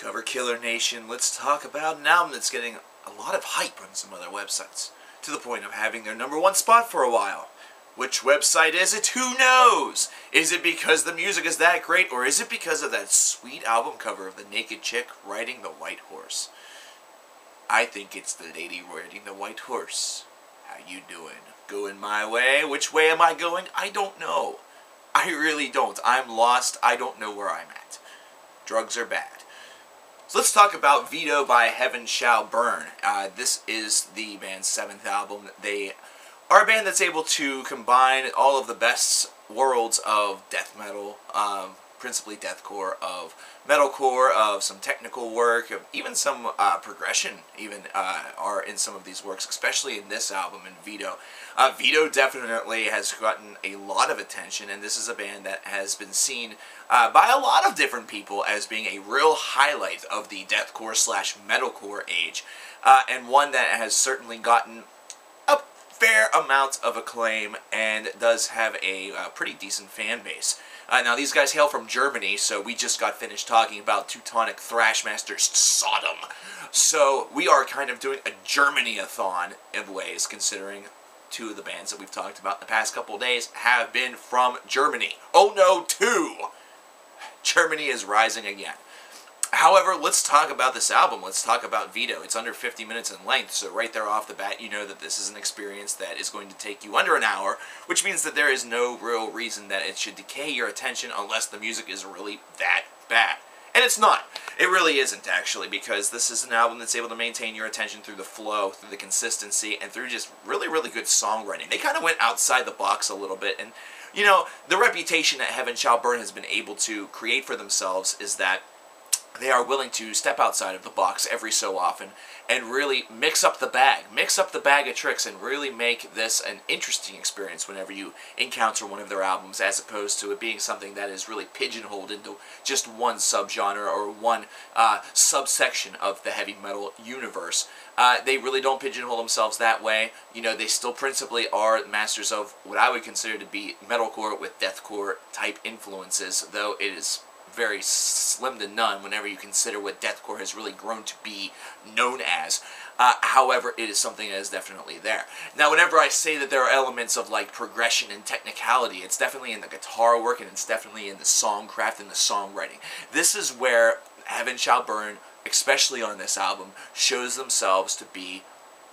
Cover Killer Nation, let's talk about an album that's getting a lot of hype on some other websites, to the point of having their #1 spot for a while. Which website is it? Who knows? Is it because the music is that great, or is it because of that sweet album cover of the naked chick riding the white horse? I think it's the lady riding the white horse. How you doing? Going my way? Which way am I going? I don't know. I really don't. I'm lost. I don't know where I'm at. Drugs are bad. So let's talk about Veto by Heaven Shall Burn. This is the band's 7th album. They are a band that's able to combine all of the best worlds of death metal, principally deathcore, of metalcore, of some technical work, of even some progression even are in some of these works, especially in this album in Veto. Veto definitely has gotten a lot of attention, and this is a band that has been seen by a lot of different people as being a real highlight of the deathcore slash metalcore age, and one that has certainly gotten a fair amount of acclaim and does have a pretty decent fan base. Now, these guys hail from Germany, so we just got finished talking about Teutonic Thrashmaster's Sodom. So we are kind of doing a Germany-a-thon in ways, considering two of the bands that we've talked about in the past couple of days have been from Germany. Oh no, two! Germany is rising again. However, let's talk about this album. Let's talk about Veto. It's under 50 minutes in length, so right there off the bat, you know that this is an experience that is going to take you under an hour, which means that there is no real reason that it should decay your attention unless the music is really that bad. And it's not. It really isn't, actually, because this is an album that's able to maintain your attention through the flow, through the consistency, and through just really, really good songwriting. They kind of went outside the box a little bit, and, you know, the reputation that Heaven Shall Burn has been able to create for themselves is that they are willing to step outside of the box every so often and really mix up the bag of tricks, and really make this an interesting experience whenever you encounter one of their albums, as opposed to it being something that is really pigeonholed into just one subgenre or one subsection of the heavy metal universe. They really don't pigeonhole themselves that way. You know, they still principally are masters of what I would consider to be metalcore with deathcore type influences, though it is very slim to none whenever you consider what deathcore has really grown to be known as. However, it is something that is definitely there. Now, whenever I say that there are elements of like progression and technicality, it's definitely in the guitar work, and it's definitely in the songcraft and the songwriting. This is where Heaven Shall Burn, especially on this album, shows themselves to be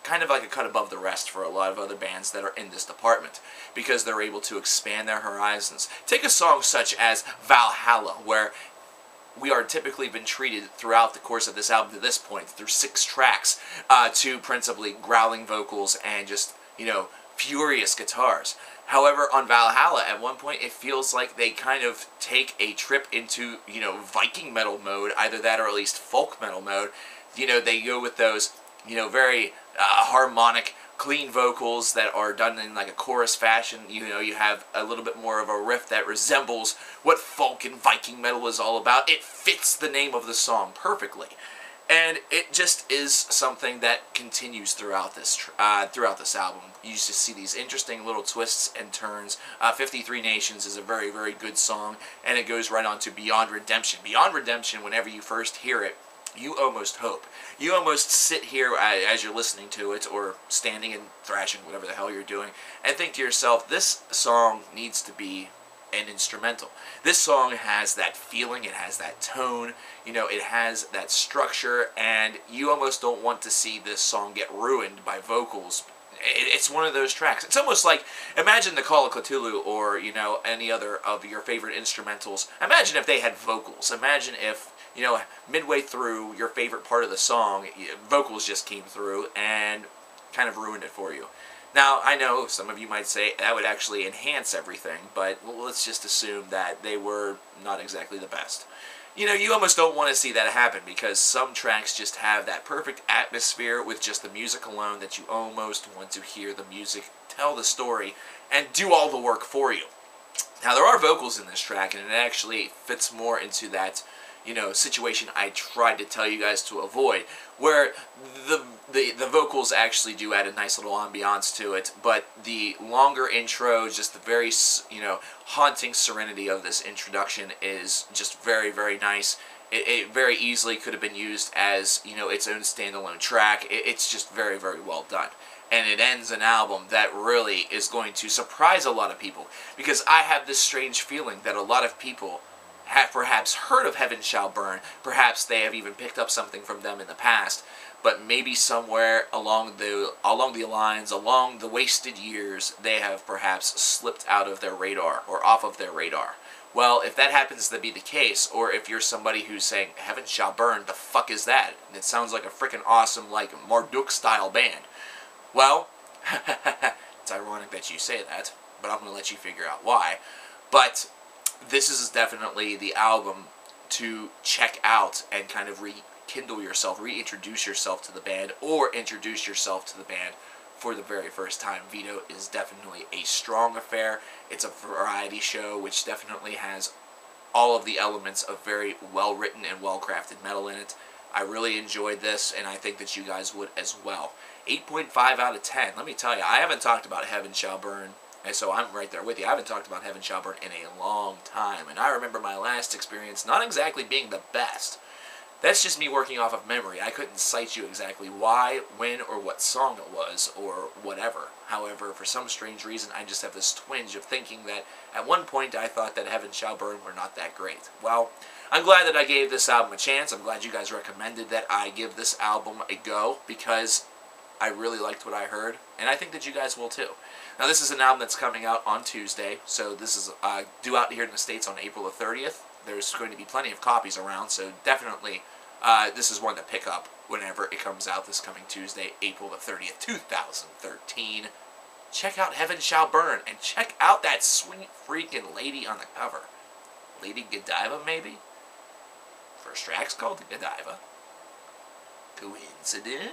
kind of like a cut above the rest for a lot of other bands that are in this department, because they're able to expand their horizons. Take a song such as Valhalla, where we are typically been treated throughout the course of this album to this point, through 6 tracks, to principally growling vocals and just, you know, furious guitars. However, on Valhalla, at one point, it feels like they kind of take a trip into, you know, Viking metal mode, either that or at least folk metal mode. You know, they go with those, you know, very harmonic, clean vocals that are done in like a chorus fashion. You know, you have a little bit more of a riff that resembles what folk and Viking metal is all about. It fits the name of the song perfectly. And it just is something that continues throughout this album. You just see these interesting little twists and turns. 53 Nations is a very, very good song, and it goes right on to Beyond Redemption. Beyond Redemption, whenever you first hear it, you almost hope. You almost sit here as you're listening to it, or standing and thrashing, whatever the hell you're doing, and think to yourself, this song needs to be an instrumental. This song has that feeling, it has that tone, you know, it has that structure, and you almost don't want to see this song get ruined by vocals. It's one of those tracks. It's almost like, imagine the Call of Cthulhu, or, you know, any other of your favorite instrumentals. Imagine if they had vocals. Imagine if, you know, midway through your favorite part of the song, vocals just came through and kind of ruined it for you. Now, I know some of you might say that would actually enhance everything, but let's just assume that they were not exactly the best. You know, you almost don't want to see that happen, because some tracks just have that perfect atmosphere with just the music alone that you almost want to hear the music tell the story and do all the work for you. Now, there are vocals in this track, and it actually fits more into that, you know, situation I tried to tell you guys to avoid, where the vocals actually do add a nice little ambiance to it, but the longer intro, just the very, you know, haunting serenity of this introduction is just very, very nice, It very easily could have been used as, you know, its own standalone track. It's just very, very well done. And it ends an album that really is going to surprise a lot of people, because I have this strange feeling that a lot of people have perhaps heard of Heaven Shall Burn, perhaps they have even picked up something from them in the past, but maybe somewhere along the lines, along the wasted years, they have perhaps slipped out of their radar, or off of their radar. Well, if that happens to be the case, or if you're somebody who's saying, Heaven Shall Burn, the fuck is that? And it sounds like a freaking awesome, like, Marduk-style band. Well, it's ironic that you say that, but I'm going to let you figure out why. But this is definitely the album to check out and kind of rekindle yourself, reintroduce yourself to the band, or introduce yourself to the band for the very first time. Veto is definitely a strong affair. It's a variety show which definitely has all of the elements of very well-written and well-crafted metal in it. I really enjoyed this, and I think that you guys would as well. 8.5 out of 10. Let me tell you, I haven't talked about Heaven Shall Burn, and so I'm right there with you. I haven't talked about Heaven Shall Burn in a long time, and I remember my last experience not exactly being the best. That's just me working off of memory. I couldn't cite you exactly why, when, or what song it was, or whatever. However, for some strange reason, I just have this twinge of thinking that at one point I thought that Heaven Shall Burn were not that great. Well, I'm glad that I gave this album a chance. I'm glad you guys recommended that I give this album a go, because I really liked what I heard, and I think that you guys will too. Now, this is an album that's coming out on Tuesday, so this is due out here in the States on April the 30th. There's going to be plenty of copies around, so definitely this is one to pick up whenever it comes out this coming Tuesday, April the 30th, 2013. Check out Heaven Shall Burn, and check out that sweet freaking lady on the cover. Lady Godiva, maybe? First track's called Godiva. Coincidence?